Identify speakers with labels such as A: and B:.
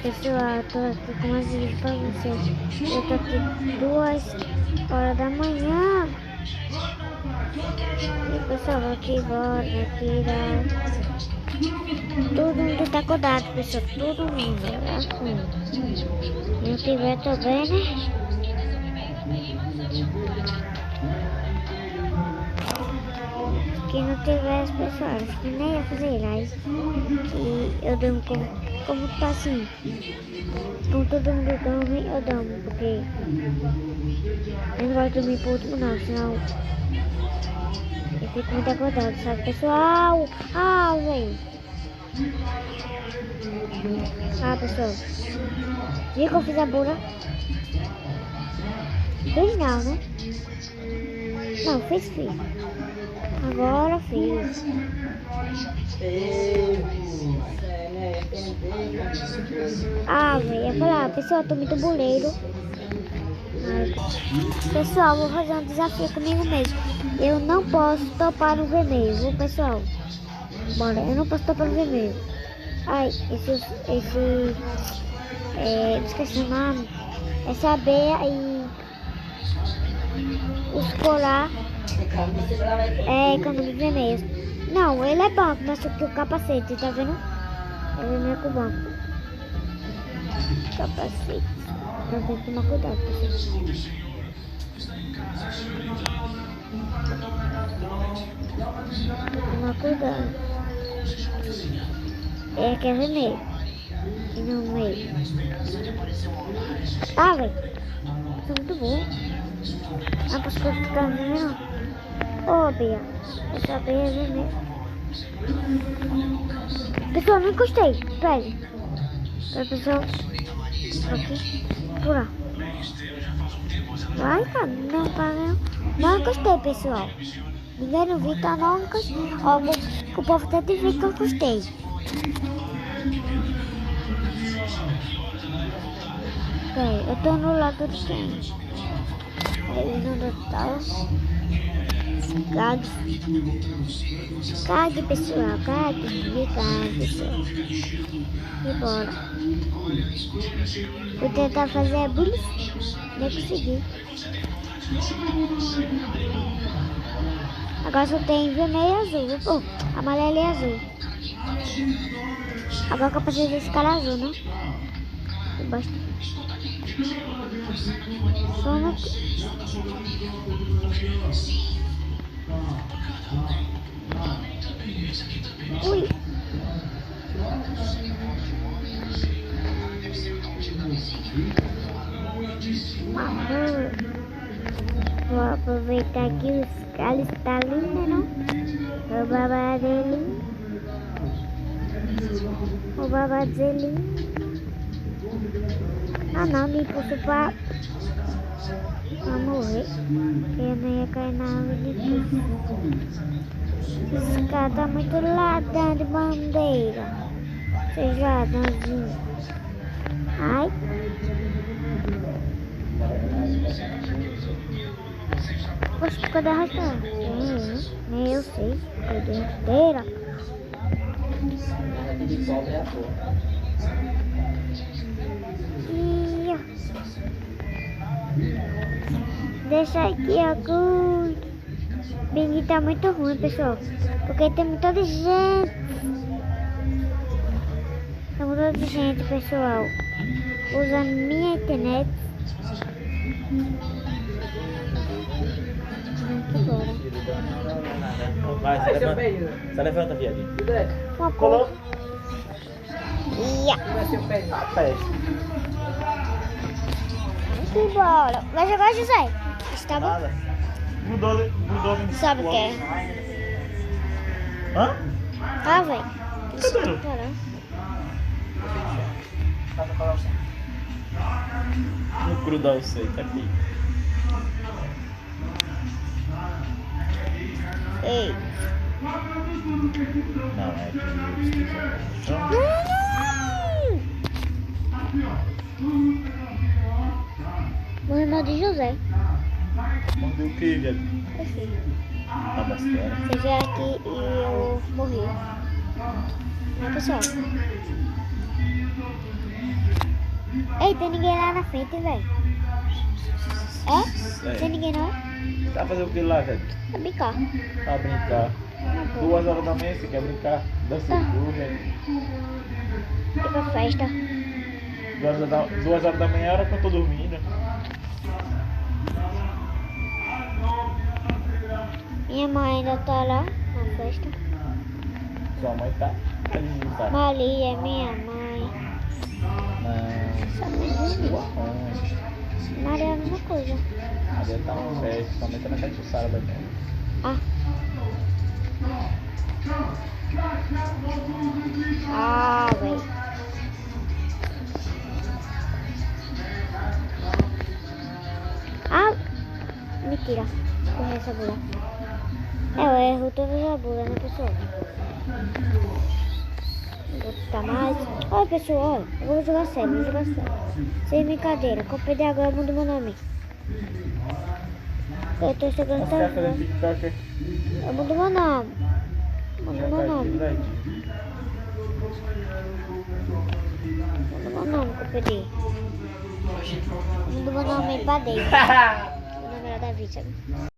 A: Pessoal, eu tô aqui com umas vídeos pra vocês. Eu tô aqui 2 horas da manhã. E pessoal, aqui bora, aqui dá. Todo mundo tá acordado, pessoal. Todo mundo. Assim. Não tiver também, né? Que não tivesse pessoal, que nem ia fazer live. E eu durmo como tá assim. Como todo mundo dorme, eu durmo, porque eu não gosto de dormir por último não, senão eu fico muito acordado, sabe pessoal? Velho. Pessoal. Viu que eu fiz a bula? Fiz não, né? Não, fiz. Agora fiz. Velho, ia falar, pessoal, tô muito boleiro. Pessoal, vou fazer um desafio comigo mesmo. Eu não posso topar no vermelho, viu, pessoal? Bora, eu não posso topar no vermelho. Esqueci o nome. Essa abelha e os colar econômico vermelho. Não, ele é banco, mas só que o capacete, tá vendo? Ele é meio com o banco. Capacete. Então tem que tomar cuidado, pessoal. Tomar cuidado. É que é vermelho. E não meio. Velho. Isso é muito bom. Posso ficar vermelho? Bia. Essa abelha é vermelha. Pessoal, não encostei. Pega. Pessoal. Aqui. Pula. Vai, cara. Não encostei, pessoal. Ninguém não viu, tá? Não encostei. O povo até te ver que eu encostei. Eu tô no lado de quem? Eles não estão. Cague, pessoal. Cague, pessoal. E bora. Vou tentar fazer a bullying. Não consegui. Agora só tem vermelho e azul. Amarelo e azul. Agora que eu preciso desse cara azul, né? Embaixo. Só no... Ui. Vou aproveitar que os caras estão lindos, não? O babadelinho. Não, me puxo pra morrer. Eu não ia cair na água de tudo. Esse cara tá muito ladrão de bandeira. Seja ladrãozinho. Ai. Poxa, cadê a arrastando? Nem eu sei. Cadê a inteira? Deixa aqui a cor. Bing tá muito ruim, pessoal. Porque tem muita gente. Tem muita gente, pessoal. Usando minha internet.
B: Vai, você levanta, viadinho.
A: Uma cor. Bora. Vai jogar, José? Está bom?
B: Mudou.
A: Sabe o que é?
B: Hã?
A: Velho.
B: Vou grudar o seio, tá aqui.
A: Ei.
B: Não, é que
A: O irmão de José.
B: Mandei o que, velho? Tá bastante.
A: Vocês vieram aqui e eu morri. Né, pessoal? Ei, tem ninguém lá na frente, velho. É? Tem ninguém não?
B: Tá fazendo o que lá, velho?
A: Vai brincar.
B: Pra brincar. 2 horas da manhã, você quer brincar? Dança de velho.
A: Ir pra festa.
B: 2 horas da manhã é a hora que eu tô dormindo.
A: Minha mãe ainda tá lá na festa.
B: Sua mãe tá ali, não tá?
A: Maria é minha mãe.
B: Não.
A: Sua mãe dormiu.
B: Sua mãe.
A: Maria é a mesma coisa.
B: Maria tá na festa. Sua mãe tá na cachaçada da minha.
A: Ah. Ah, velho. Ah, mentira. Corre essa bula. Eu erro todas as bulas, né, pessoal? Vou botar mais. Olha, pessoal, eu vou jogar sério, vou jogar sério. Sem brincadeira. Quando eu perder agora, eu mudo meu nome. Eu tô chegando
B: Você quer fazer
A: tarde.
B: TikTok?
A: Eu mudo meu nome. Mudo meu nome. Mudo meu nome que eu perdi. Mudo meu nome pra dentro. Meu nome era David, sabe?